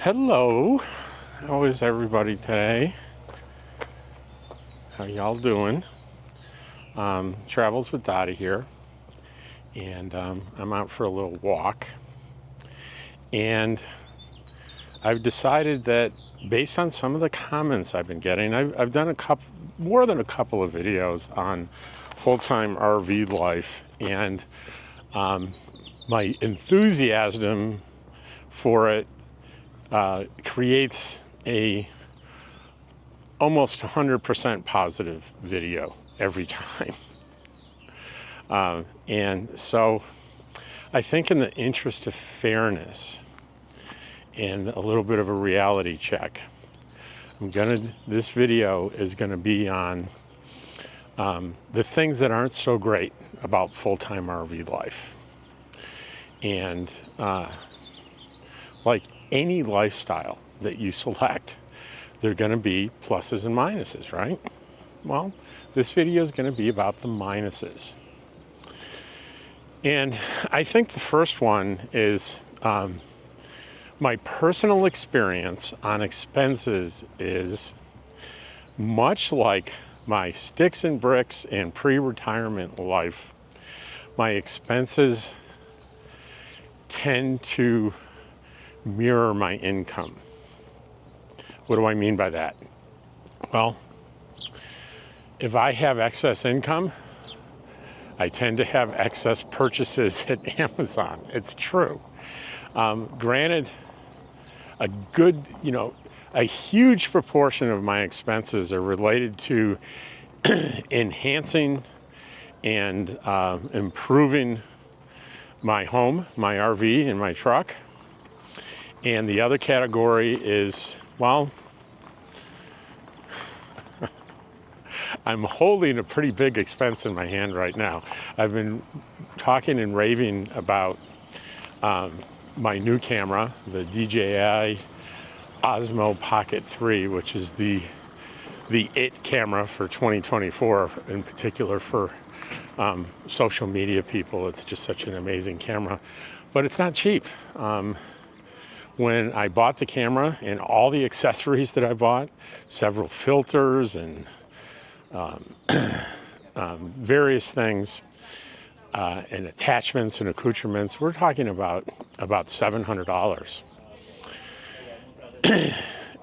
Hello, how is everybody today? How y'all doing? Travels with Dottie here, and I'm out for a little walk. And I've decided that based on some of the comments I've been getting, I've done more than a couple of videos on full-time RV life, and my enthusiasm for it creates a almost 100% positive video every time. And so I think in the interest of fairness and a little bit of a reality check, this video is gonna be on the things that aren't so great about full-time RV life. And like any lifestyle that you select, there are going to be pluses and minuses, right? Well, this video is going to be about the minuses. And I think the first one is my personal experience on expenses is much like my sticks and bricks and pre-retirement life. My expenses tend to mirror my income. What do I mean by that? Well, if I have excess income, I tend to have excess purchases at Amazon. It's true. Granted, a huge proportion of my expenses are related to enhancing and improving my home, my RV, and my truck. And the other category is, well, I'm holding a pretty big expense in my hand right now. I've been talking and raving about my new camera, the DJI Osmo Pocket 3, which is the it camera for 2024, in particular for social media people. It's just such an amazing camera, but it's not cheap. When I bought the camera and all the accessories that I bought, several filters and various things and attachments and accoutrements, we're talking about $700.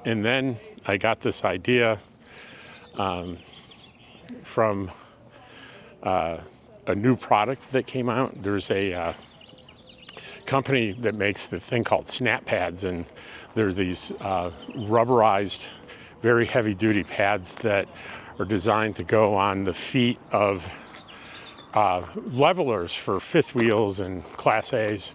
And then I got this idea from a new product that came out. There's a company that makes the thing called snap pads, and they're these rubberized, very heavy-duty pads that are designed to go on the feet of levelers for fifth wheels and Class A's.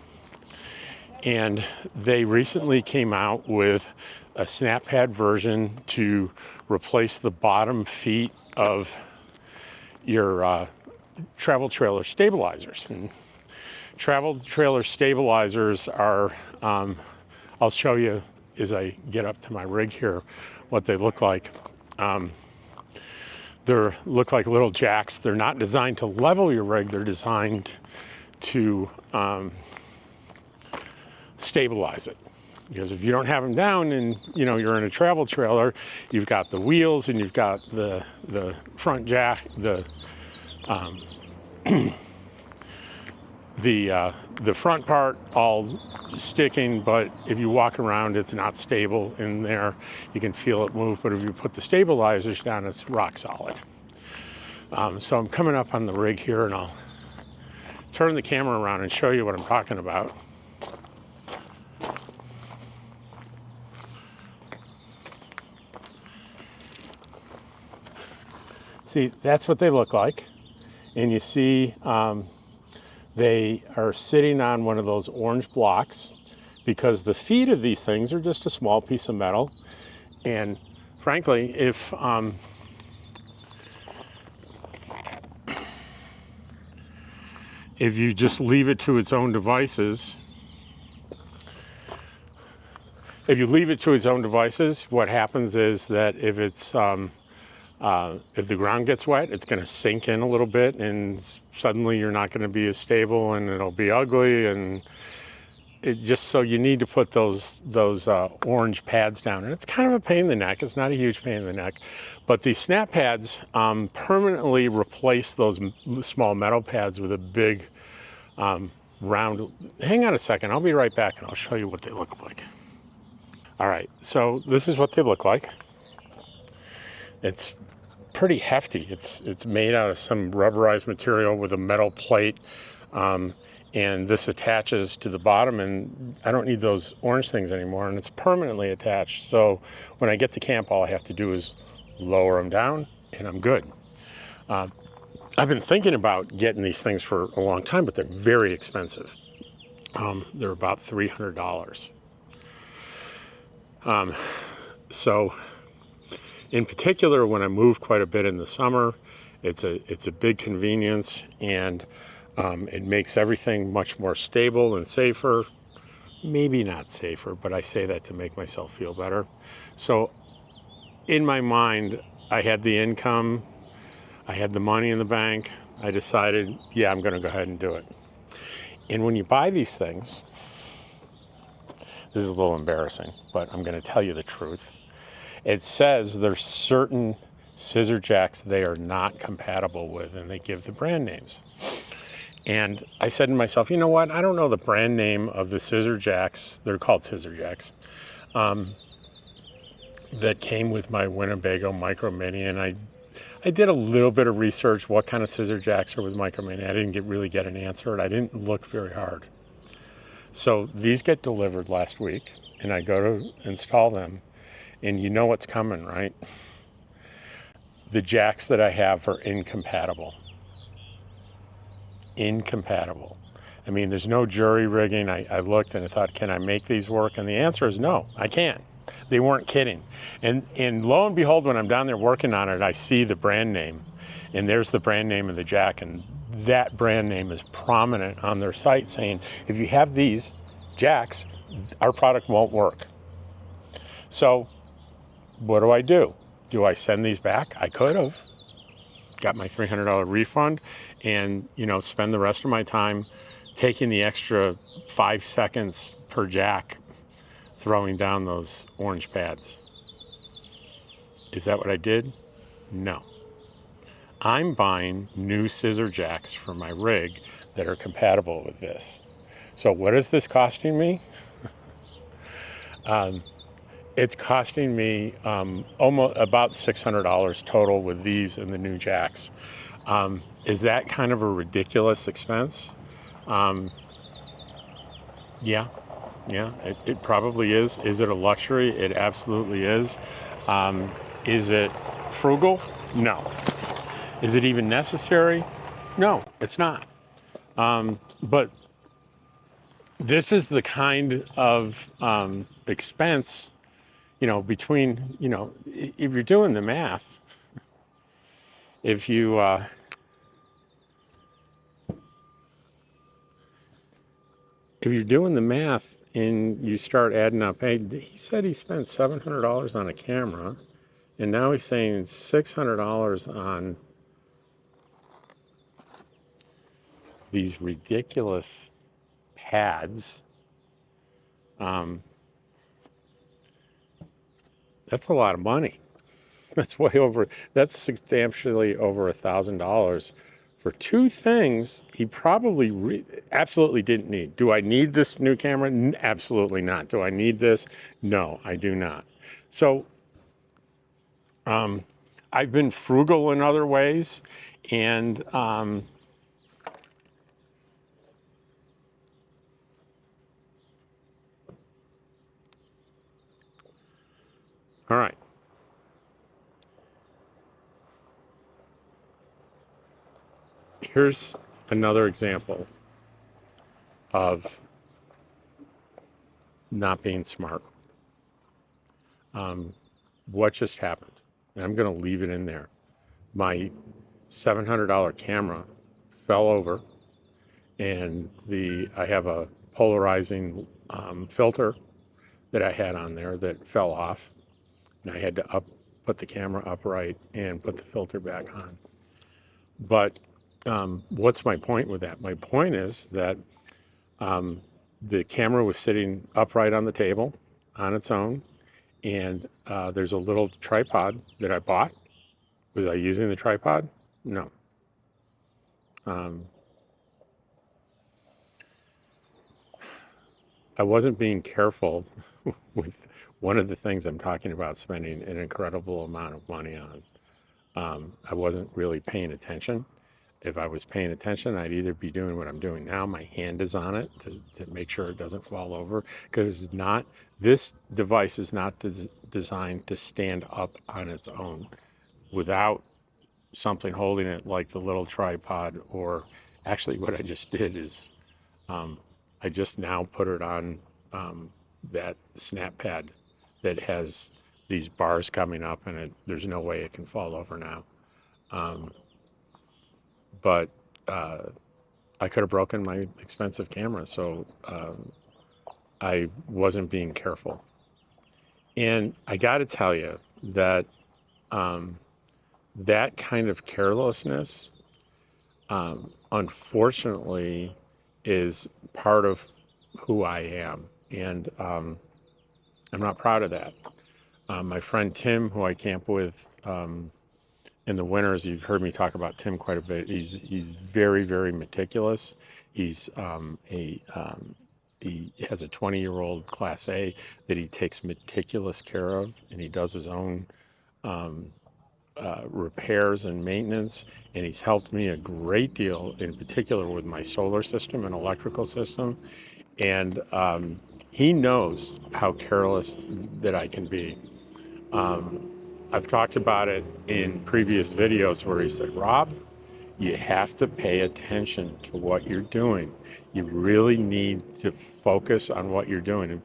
And they recently came out with a snap pad version to replace the bottom feet of your travel trailer stabilizers. And travel trailer stabilizers are, I'll show you as I get up to my rig here what they look like. They look like little jacks. They're not designed to level your rig. They're designed to stabilize it. Because if you don't have them down and you're in a travel trailer, you've got the wheels and you've got the front jack, the front part all sticking, but if you walk around, it's not stable in there. You can feel it move, but if you put the stabilizers down, it's rock solid. So I'm coming up on the rig here, and I'll turn the camera around and show you what I'm talking about. See, that's what they look like. And you see they are sitting on one of those orange blocks because the feet of these things are just a small piece of metal. And frankly, if you just leave it to its own devices, what happens is that if the ground gets wet, it's going to sink in a little bit, and suddenly you're not going to be as stable, and it'll be ugly, and just so you need to put those orange pads down, and it's kind of a pain in the neck. It's not a huge pain in the neck, but the snap pads permanently replace those small metal pads with a big round. Hang on a second, I'll be right back and I'll show you what they look like. All right, so this is what they look like. It's pretty hefty. It's made out of some rubberized material with a metal plate. And this attaches to the bottom, and I don't need those orange things anymore, and it's permanently attached. So when I get to camp, all I have to do is lower them down and I'm good. I've been thinking about getting these things for a long time, but they're very expensive. They're about $300. So in particular, when I move quite a bit in the summer, it's a big convenience, and it makes everything much more stable and safer. Maybe not safer, but I say that to make myself feel better. So in my mind, I had the income, I had the money in the bank. I decided, yeah, I'm going to go ahead and do it. And when you buy these things, this is a little embarrassing, but I'm going to tell you the truth. It says there's certain scissor jacks they are not compatible with, and they give the brand names. And I said to myself, you know what? I don't know the brand name of the scissor jacks. They're called scissor jacks. That came with my Winnebago Micro Mini, and I did a little bit of research. What kind of scissor jacks are with Micro Mini? I didn't really get an answer, and I didn't look very hard. So these get delivered last week, and I go to install them, and you know what's coming, right? The jacks that I have are incompatible. Incompatible. I mean, there's no jury rigging. I looked and I thought, can I make these work? And the answer is no, I can't. They weren't kidding. And lo and behold, when I'm down there working on it, I see the brand name, and there's the brand name of the jack, and that brand name is prominent on their site saying, if you have these jacks, our product won't work. So what do? Do I send these back? I could have. Got my $300 refund, and spend the rest of my time taking the extra 5 seconds per jack throwing down those orange pads. Is that what I did? No. I'm buying new scissor jacks for my rig that are compatible with this. So what is this costing me? It's costing me almost about $600 total with these and the new jacks. Is that kind of a ridiculous expense? Yeah, it probably is. Is it a luxury? It absolutely is. Is it frugal? No. Is it even necessary? No, it's not. But this is the kind of expense, between, if you're doing the math, if you're doing the math and you start adding up, hey, he said he spent $700 on a camera, and now he's saying $600 on these ridiculous pads. That's a lot of money. That's substantially over $1,000 for two things he probably absolutely didn't need. Do I need this new camera? Absolutely not. Do I need this? No, I do not. So I've been frugal in other ways, and all right. Here's another example of not being smart. What just happened? And I'm going to leave it in there. My $700 camera fell over, and I have a polarizing filter that I had on there that fell off, and I had to put the camera upright and put the filter back on. But what's my point with that? My point is that the camera was sitting upright on the table on its own, and there's a little tripod that I bought. Was I using the tripod? No. Um, I wasn't being careful with one of the things I'm talking about spending an incredible amount of money on. I wasn't really paying attention. If I was paying attention, I'd either be doing what I'm doing now. My hand is on it to make sure it doesn't fall over, because it's not, this device is not designed to stand up on its own without something holding it like the little tripod. Or actually what I just did is I just now put it on that snap pad that has these bars coming up, and there's no way it can fall over now. Um, but I could have broken my expensive camera, so I wasn't being careful. And I got to tell you that um, that kind of carelessness, unfortunately, is part of who I am. And I'm not proud of that. My friend Tim, who I camp with in the winters, you've heard me talk about Tim quite a bit. He's very, very meticulous. He's he has a 20-year-old Class A that he takes meticulous care of, and he does his own repairs and maintenance. And he's helped me a great deal, in particular with my solar system and electrical system. And he knows how careless that I can be. I've talked about it in previous videos where he said, Rob, you have to pay attention to what you're doing. You really need to focus on what you're doing. And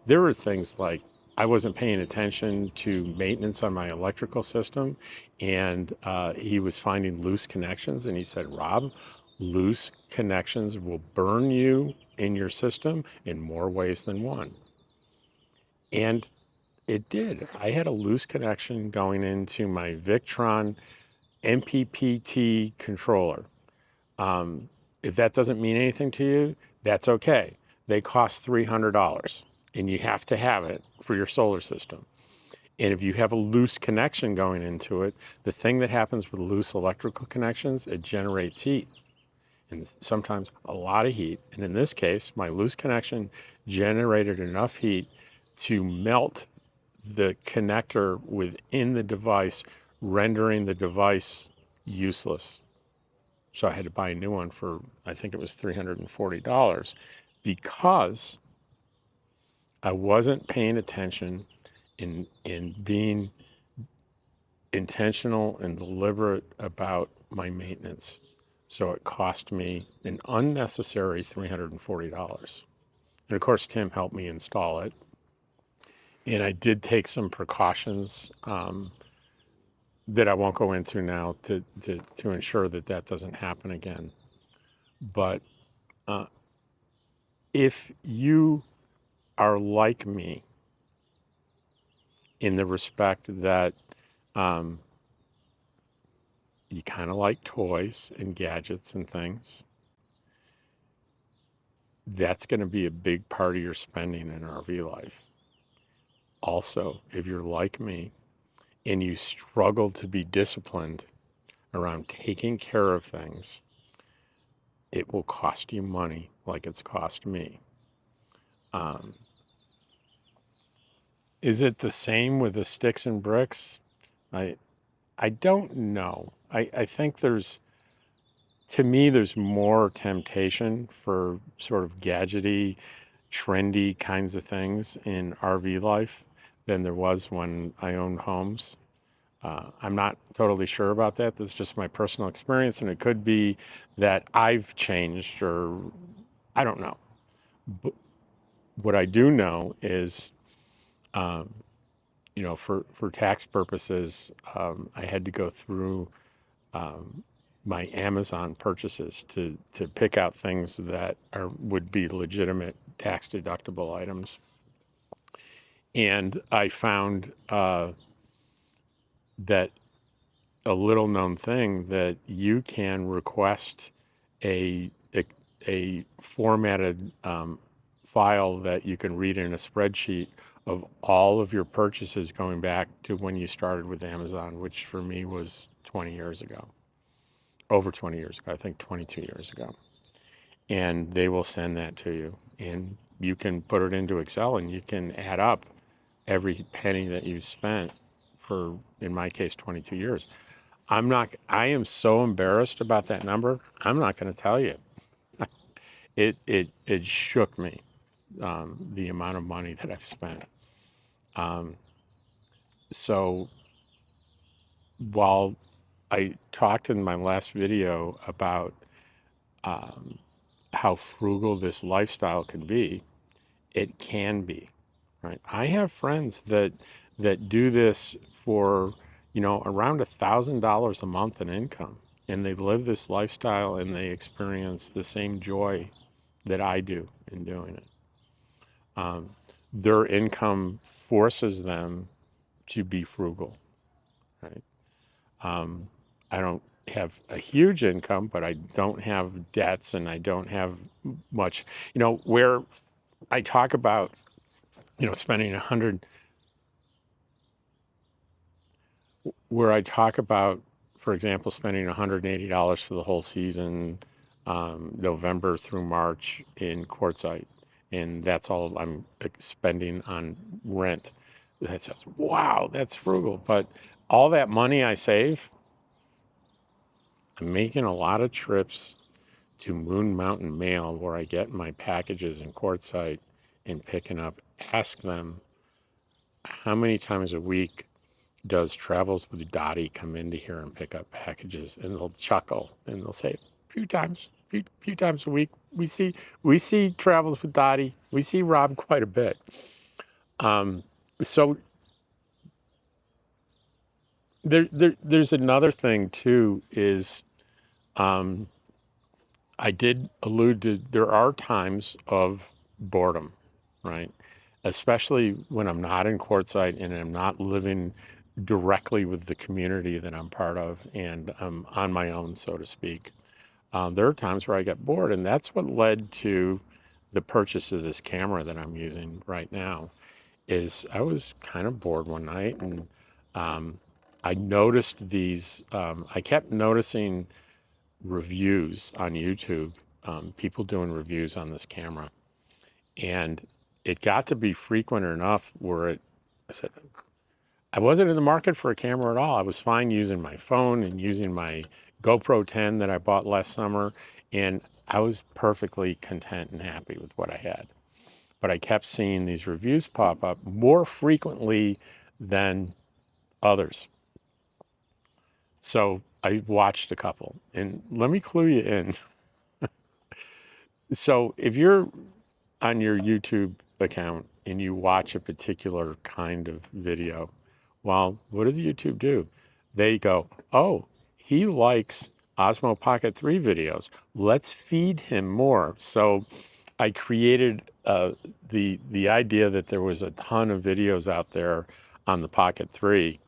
there were things like I wasn't paying attention to maintenance on my electrical system, and he was finding loose connections. And he said, Rob, loose connections will burn you in your system in more ways than one. And it did. I had a loose connection going into my Victron MPPT controller. If that doesn't mean anything to you, that's okay. They cost $300, and you have to have it for your solar system. And if you have a loose connection going into it, the thing that happens with loose electrical connections, it generates heat, and sometimes a lot of heat. And in this case, my loose connection generated enough heat to melt the connector within the device, rendering the device useless. So I had to buy a new one for, I think it was $340, because I wasn't paying attention in being intentional and deliberate about my maintenance. So it cost me an unnecessary $340. And of course, Tim helped me install it. And I did take some precautions that I won't go into now to ensure that that doesn't happen again. But if you are like me in the respect that you kind of like toys and gadgets and things, that's going to be a big part of your spending in RV life. Also, if you're like me and you struggle to be disciplined around taking care of things, it will cost you money like it's cost me. Is it the same with the sticks and bricks? I don't know. I think to me, there's more temptation for sort of gadgety, trendy kinds of things in RV life than there was when I owned homes. I'm not totally sure about that. That's just my personal experience, and it could be that I've changed, or I don't know. But what I do know is, for tax purposes, I had to go through my Amazon purchases to pick out things that would be legitimate tax deductible items. And I found that a little known thing, that you can request a formatted file that you can read in a spreadsheet of all of your purchases going back to when you started with Amazon, which for me was 20 years ago, over 20 years ago, I think 22 years ago. And they will send that to you. And you can put it into Excel and you can add up every penny that you spent for, in my case, 22 years. I am so embarrassed about that number. I'm not going to tell you. It shook me, the amount of money that I've spent. So while I talked in my last video about how frugal this lifestyle can be, it can be, right? I have friends that do this for, around $1,000 a month in income, and they live this lifestyle and they experience the same joy that I do in doing it. Their income forces them to be frugal, right? I don't have a huge income, but I don't have debts and I don't have much, where I talk about, spending where I talk about, for example, spending $180 for the whole season, November through March in quartzite, and that's all I'm spending on rent. That says, wow, that's frugal. But all that money I save, I'm making a lot of trips to Moon Mountain Mail where I get my packages in quartzite and picking up. Ask them how many times a week does Travels with Dottie come into here and pick up packages, and they'll chuckle and they'll say, few times a week. We see Travels with Dottie. We see Rob quite a bit. So there's another thing too, is I did allude to, there are times of boredom, right? Especially when I'm not in quartzite and I'm not living directly with the community that I'm part of and I'm on my own, so to speak. There are times where I get bored, and that's what led to the purchase of this camera that I'm using right now. Is I was kind of bored one night, and I noticed these, I kept noticing reviews on YouTube, people doing reviews on this camera. And it got to be frequent enough where I said, I wasn't in the market for a camera at all. I was fine using my phone and using my GoPro 10 that I bought last summer. And I was perfectly content and happy with what I had. But I kept seeing these reviews pop up more frequently than others. So I watched a couple, and let me clue you in. So if you're on your YouTube account and you watch a particular kind of video, well, what does YouTube do? They go, oh, he likes Osmo Pocket 3 videos. Let's feed him more. So I created the idea that there was a ton of videos out there on the Pocket 3,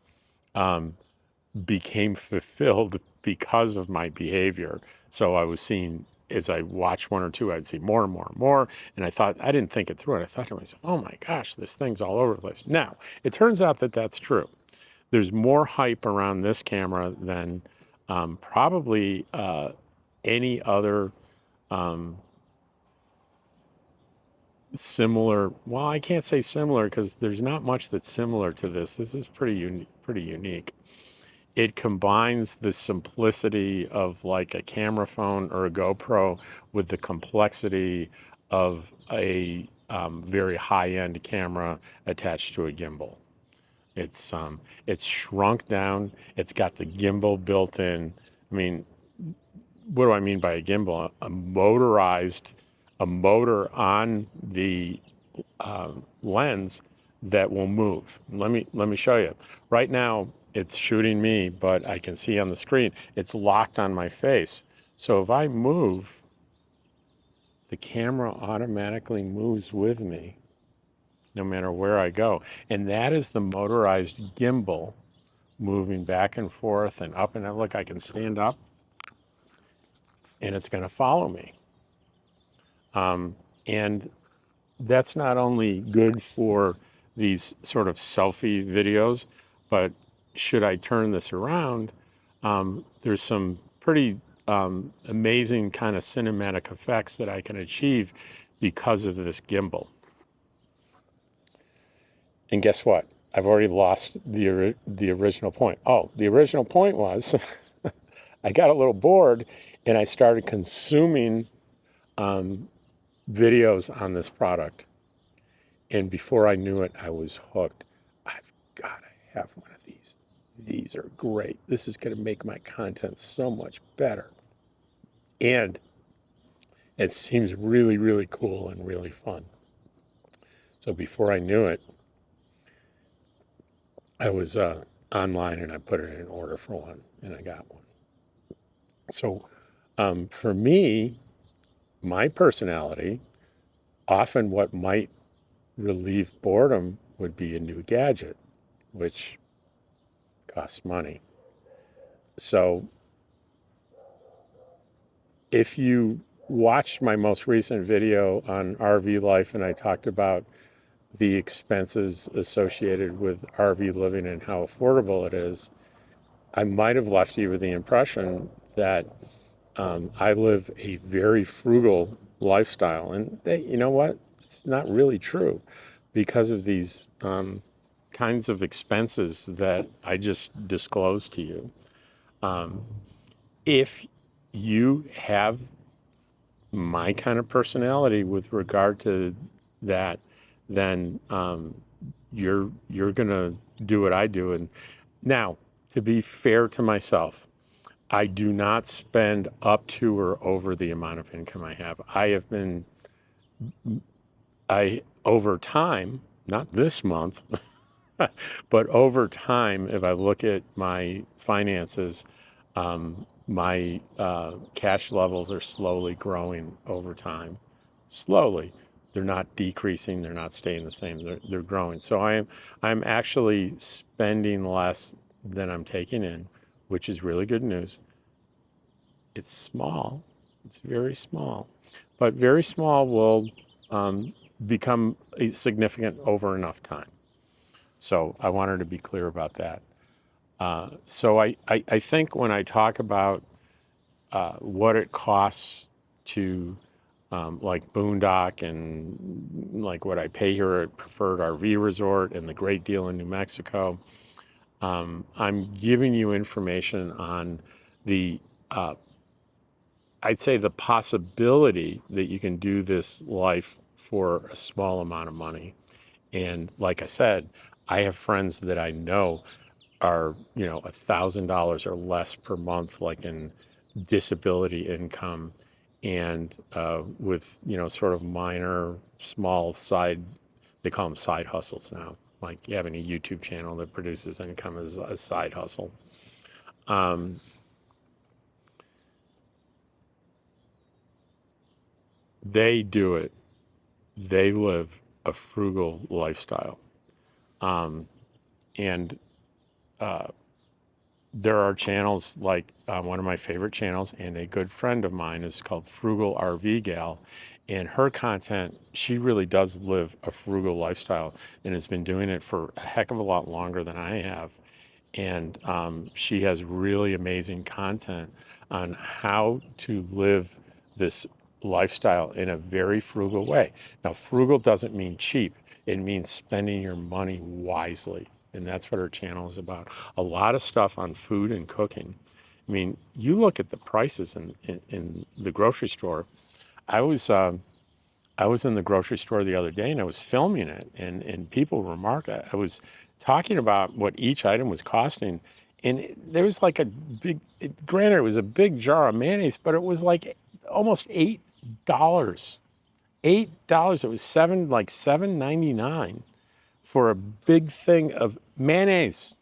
became fulfilled because of my behavior. So I was seeing, as I watched one or two, I'd see more and more and more. And I thought, I didn't think it through. And I thought to myself, oh my gosh, this thing's all over the place. Now, it turns out that that's true. There's more hype around this camera than probably any other similar. Well, I can't say similar because there's not much that's similar to this. This is pretty unique. It combines the simplicity of like a camera phone or a GoPro with the complexity of a very high-end camera attached to a gimbal. It's shrunk down. It's got the gimbal built in. I mean, what do I mean by a gimbal? A motor on the lens that will move. Let me show you. Right now, it's shooting me, but I can see on the screen, it's locked on my face. So if I move, the camera automatically moves with me no matter where I go. And that is the motorized gimbal moving back and forth and up and down. Look, I can stand up and it's going to follow me. And that's not only good for these sort of selfie videos, but should I turn this around, there's some pretty amazing kind of cinematic effects that I can achieve because of this gimbal. And guess what? I've already lost the original point. Oh, the original point was I got a little bored and I started consuming videos on this product. And before I knew it, I was hooked. I've got to have one of these. These are great. This is going to make my content so much better. And it seems really, really cool and really fun. So before I knew it, I was online and I put in an order for one and I got one. So for me, my personality, often what might relieve boredom would be a new gadget, which costs money. So if you watched my most recent video on RV life and I talked about the expenses associated with RV living and how affordable it is, I might have left you with the impression that I live a very frugal lifestyle. And you know what? It's not really true because of these kinds of expenses that I just disclosed to you. If you have my kind of personality with regard to that, then you're gonna do what I do. And now, to be fair to myself, I do not spend up to or over the amount of income I have. Over time, not this month, but over time, if I look at my finances, my cash levels are slowly growing over time. Slowly. They're not decreasing, they're not staying the same, they're growing. So I'm actually spending less than I'm taking in, which is really good news. It's small, it's very small, but very small will become significant over enough time. So I wanted to be clear about that. So I think when I talk about what it costs to like boondock and like what I pay here at Preferred RV Resort and the great deal in New Mexico, I'm giving you information on the, I'd say the possibility that you can do this life for a small amount of money. And like I said, I have friends that I know are, $1,000 or less per month, like in disability income, and with, sort of minor, small side, they call them side hustles now. Like having a YouTube channel that produces income as a side hustle. They do it. They live a frugal lifestyle. And there are channels like one of my favorite channels and a good friend of mine is called Frugal RV Gal. And her content, she really does live a frugal lifestyle and has been doing it for a heck of a lot longer than I have. And she has really amazing content on how to live this lifestyle in a very frugal way. Now, frugal doesn't mean cheap. It means spending your money wisely. And that's what her channel is about. A lot of stuff on food and cooking. I mean, you look at the prices in the grocery store. I was I was in the grocery store the other day and I was filming it, and people remarked, I was talking about what each item was costing. And there was like a big, granted, it was a big jar of mayonnaise, but it was like almost $8. $8. It was like $7.99 for a big thing of mayonnaise.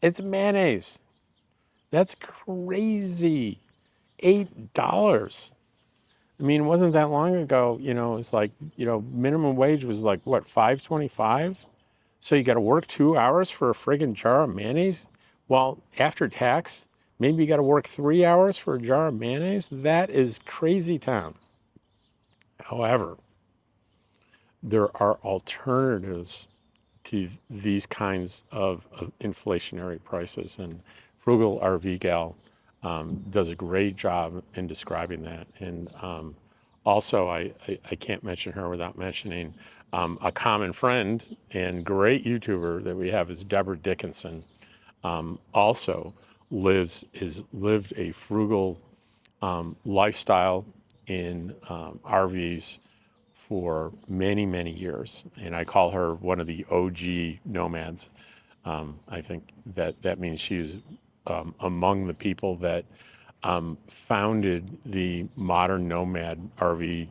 It's mayonnaise. That's crazy. $8. I mean, it wasn't that long ago, it was like, minimum wage was like, what, $5.25? So you got to work 2 hours for a friggin' jar of mayonnaise? Well, after tax, maybe you got to work 3 hours for a jar of mayonnaise? That is crazy town. However, there are alternatives to these kinds of inflationary prices. And Frugal RV Gal does a great job in describing that. And also, I can't mention her without mentioning a common friend and great YouTuber that we have is Deborah Dickinson. Also lived a frugal lifestyle in RVs for many, many years. And I call her one of the OG nomads. I think that means she's among the people that founded the modern nomad RV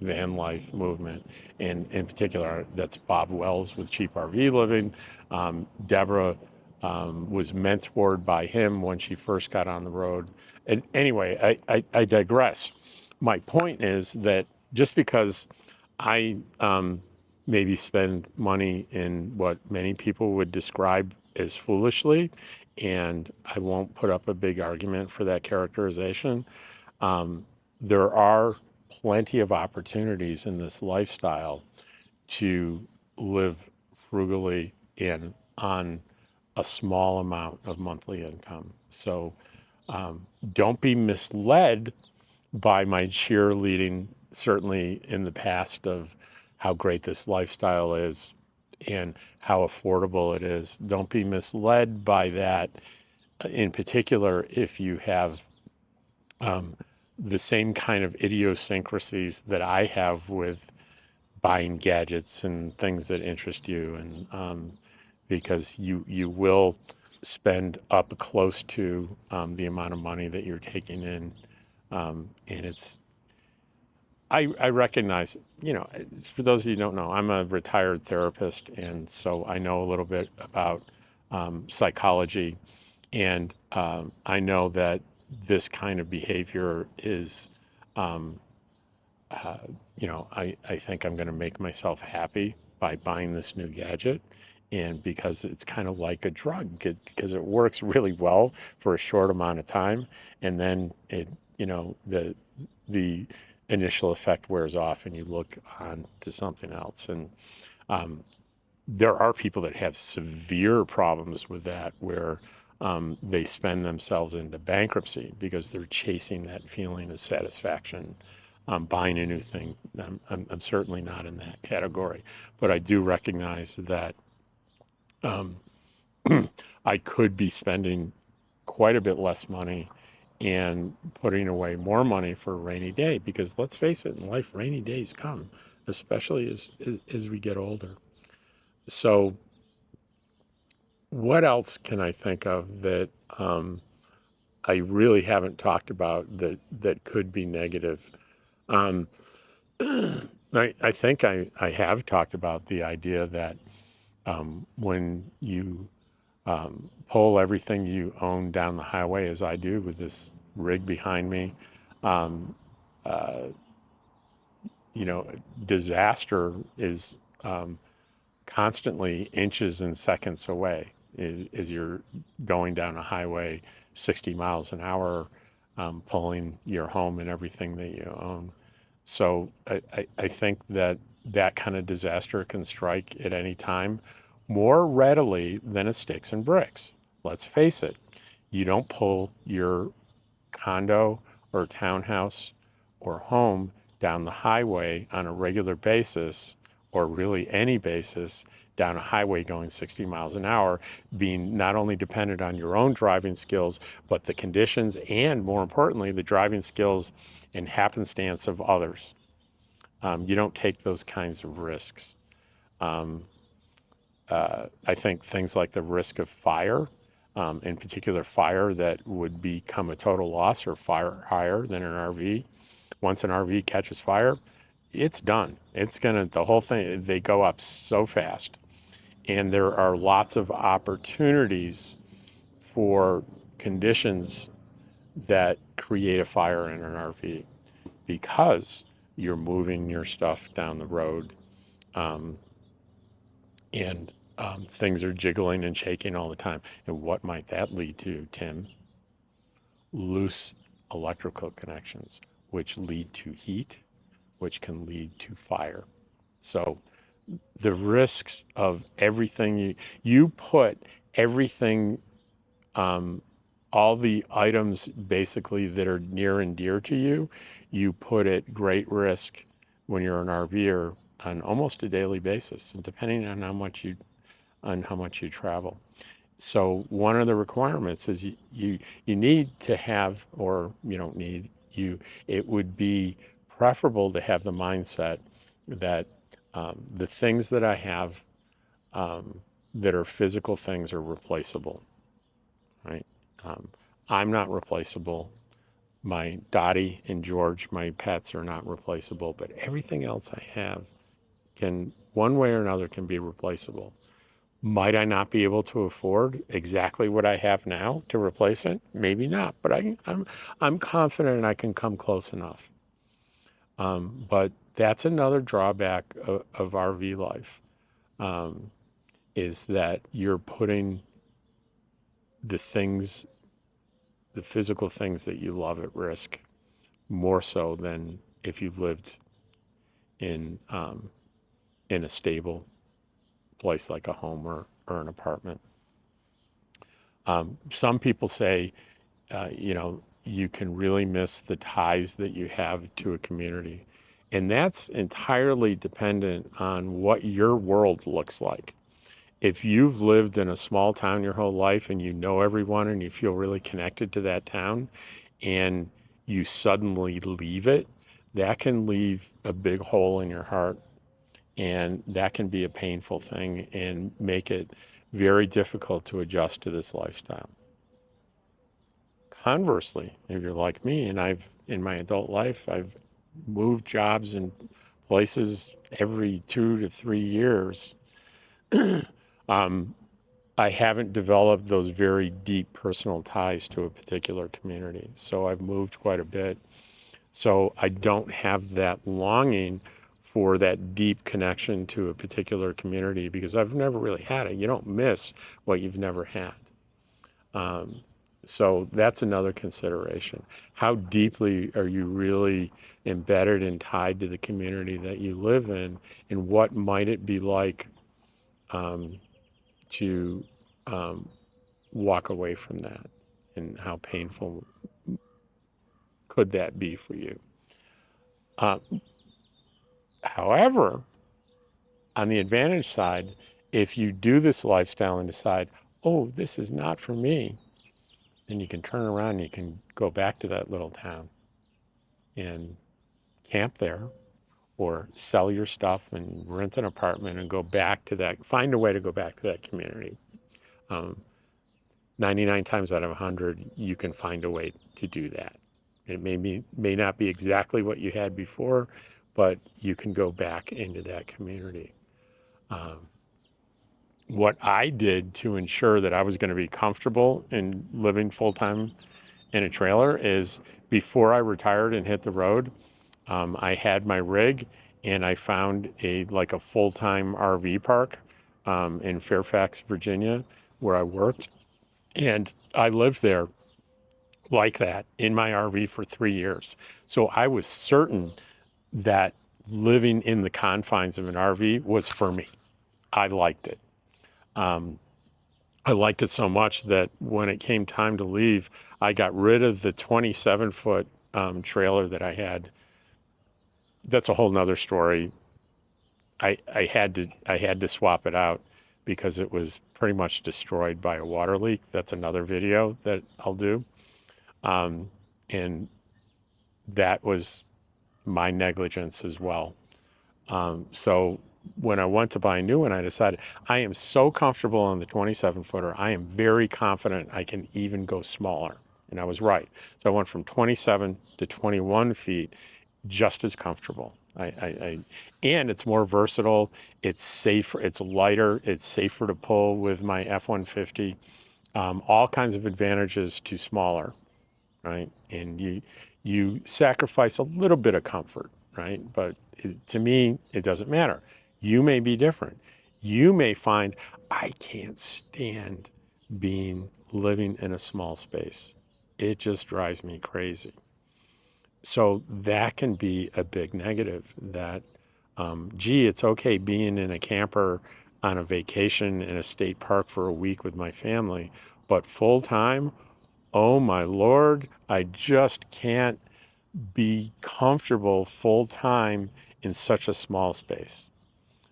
van life movement. And in particular, that's Bob Wells with Cheap RV Living. Deborah was mentored by him when she first got on the road. And anyway, I digress. My point is that just because I maybe spend money in what many people would describe as foolishly, and I won't put up a big argument for that characterization, there are plenty of opportunities in this lifestyle to live frugally and on a small amount of monthly income. So don't be misled by my cheerleading, certainly in the past, of how great this lifestyle is and how affordable it is. Don't be misled by that, in particular, if you have the same kind of idiosyncrasies that I have with buying gadgets and things that interest you, and because you will spend up close to the amount of money that you're taking in, and it's I recognize, for those of you who don't know, I'm a retired therapist, and so I know a little bit about psychology, and I know that this kind of behavior is, I think I'm going to make myself happy by buying this new gadget. And because it's kind of like a drug, because it works really well for a short amount of time, and then the initial effect wears off, and you look on to something else. And there are people that have severe problems with that, where they spend themselves into bankruptcy because they're chasing that feeling of satisfaction, buying a new thing. I'm certainly not in that category, but I do recognize that I could be spending quite a bit less money and putting away more money for a rainy day, because let's face it, in life, rainy days come, especially as we get older. So what else can I think of that I really haven't talked about that could be negative? Um, I think I have talked about the idea that when you pull everything you own down the highway, as I do with this rig behind me, um, uh, disaster is constantly inches and seconds away as you're going down a highway 60 miles an hour, pulling your home and everything that you own. So I think that kind of disaster can strike at any time more readily than a sticks and bricks. Let's face it, you don't pull your condo or townhouse or home down the highway on a regular basis, or really any basis, down a highway going 60 miles an hour, being not only dependent on your own driving skills, but the conditions and, more importantly, the driving skills and happenstance of others. You don't take those kinds of risks. Um, I think things like the risk of fire, in particular fire that would become a total loss or fire higher than an RV. Once an RV catches fire, it's done. The whole thing, they go up so fast. And there are lots of opportunities for conditions that create a fire in an RV because you're moving your stuff down the road. Um, and things are jiggling and shaking all the time. And what might that lead to, Tim? Loose electrical connections, which lead to heat, which can lead to fire. So the risks of everything you put everything, all the items basically that are near and dear to you, you put at great risk when you're an RVer on almost a daily basis, and depending on how much you travel. So one of the requirements is you need to have, or you don't need, it would be preferable to have the mindset that the things that I have, that are physical things, are replaceable, right? Um, I'm not replaceable. My Dottie and George, my pets, are not replaceable, but everything else I have can, one way or another, can be replaceable. Might I not be able to afford exactly what I have now to replace it? Maybe not, but I'm confident I can come close enough. But that's another drawback of RV life, um, is that you're putting the things, the physical things that you love, at risk more so than if you lived in in a stable place like a home or an apartment. Some people say, you can really miss the ties that you have to a community. And that's entirely dependent on what your world looks like. If you've lived in a small town your whole life and you know everyone and you feel really connected to that town, and you suddenly leave it, that can leave a big hole in your heart. And that can be a painful thing and make it very difficult to adjust to this lifestyle. Conversely, if you're like me, and in my adult life, I've moved jobs and places every 2 to 3 years, um, I haven't developed those very deep personal ties to a particular community. So I've moved quite a bit. So I don't have that longing for that deep connection to a particular community because I've never really had it. You don't miss what you've never had. Um, so that's another consideration. How deeply are you really embedded and tied to the community that you live in, and what might it be like to walk away from that, and how painful could that be for you? Uh, However, on the advantage side, if you do this lifestyle and decide, oh, this is not for me, then you can turn around and you can go back to that little town and camp there, or sell your stuff and rent an apartment and go back to that, find a way to go back to that community. Um, 99 times out of 100, you can find a way to do that. It may not be exactly what you had before, but you can go back into that community. Um, what I did to ensure that I was going to be comfortable in living full-time in a trailer is, before I retired and hit the road, I had my rig, and I found a full-time RV park in Fairfax, Virginia, where I worked. And I lived there like that in my RV for 3 years. So I was certain that living in the confines of an RV was for me. I liked it. I liked it so much that when it came time to leave, I got rid of the 27-foot trailer that I had. That's a whole nother story. I had to swap it out because it was pretty much destroyed by a water leak. That's another video that I'll do. And that was my negligence as well. So when I went to buy a new one, I decided I am so comfortable on the 27-footer. I am very confident I can even go smaller. And I was right. So I went from 27 to 21 feet, just as comfortable. And it's more versatile. It's safer. It's lighter. It's safer to pull with my F-150. All kinds of advantages to smaller, right? And you sacrifice a little bit of comfort, right? But to me, it doesn't matter. You may be different. You may find, I can't stand living in a small space. It just drives me crazy. So that can be a big negative, that Gee, it's okay being in a camper on a vacation in a state park for a week with my family, but full time, oh my Lord, I just can't be comfortable full time in such a small space.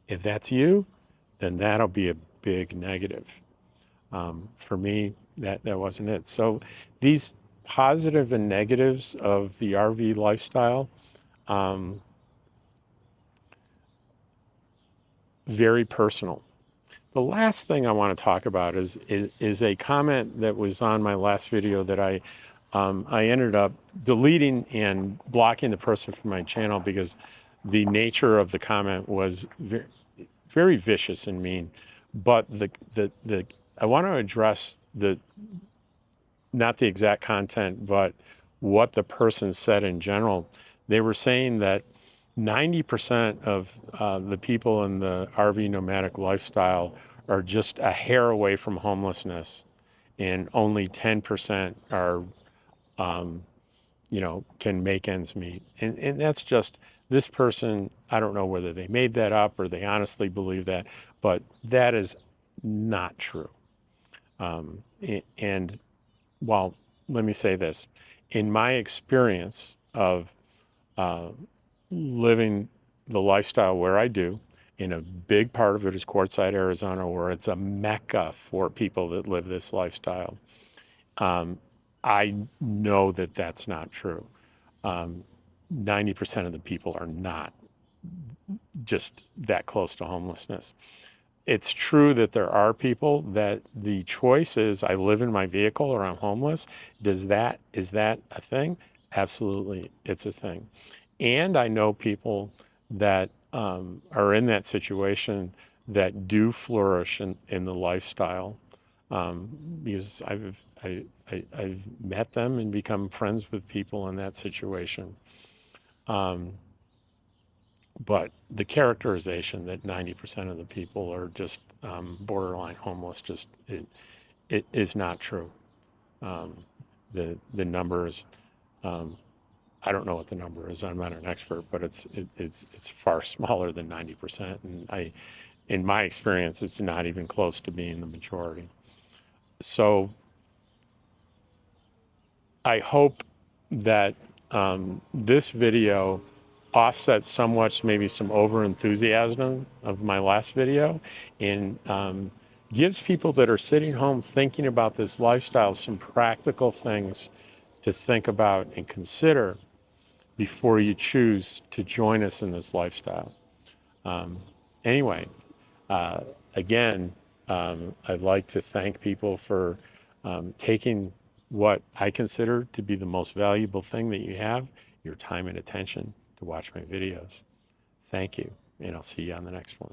If that's you, then that'll be a big negative. For me, that wasn't it. So these positive and negatives of the RV lifestyle, um, very personal. The last thing I want to talk about is a comment that was on my last video that I ended up deleting and blocking the person from my channel because the nature of the comment was very, very vicious and mean. But the I want to address the not the exact content, but what the person said in general. They were saying that 90% of the people in the RV nomadic lifestyle are just a hair away from homelessness, and only 10% are, can make ends meet. And that's just this person. I don't know whether they made that up or they honestly believe that, but that is not true. And well, let me say this. In my experience of uh, living the lifestyle where I do, and a big part of it is Quartzsite, Arizona, where it's a mecca for people that live this lifestyle. Um, I know that that's not true. 90% of the people are not just that close to homelessness. It's true that there are people that the choice is I live in my vehicle or I'm homeless. Is that a thing? Absolutely, it's a thing. And I know people that are in that situation that do flourish in the lifestyle because I've met them and become friends with people in that situation. Um, but the characterization that 90% of the people are just borderline homeless, it is not true. Um, the numbers, um, I don't know what the number is. I'm not an expert, but it's far smaller than 90%. And in my experience, it's not even close to being the majority. So I hope that this video offsets somewhat maybe some over enthusiasm of my last video and gives people that are sitting home thinking about this lifestyle some practical things to think about and consider before you choose to join us in this lifestyle. Um, anyway, uh, again, I'd like to thank people for taking what I consider to be the most valuable thing that you have, your time and attention to watch my videos. Thank you, and I'll see you on the next one.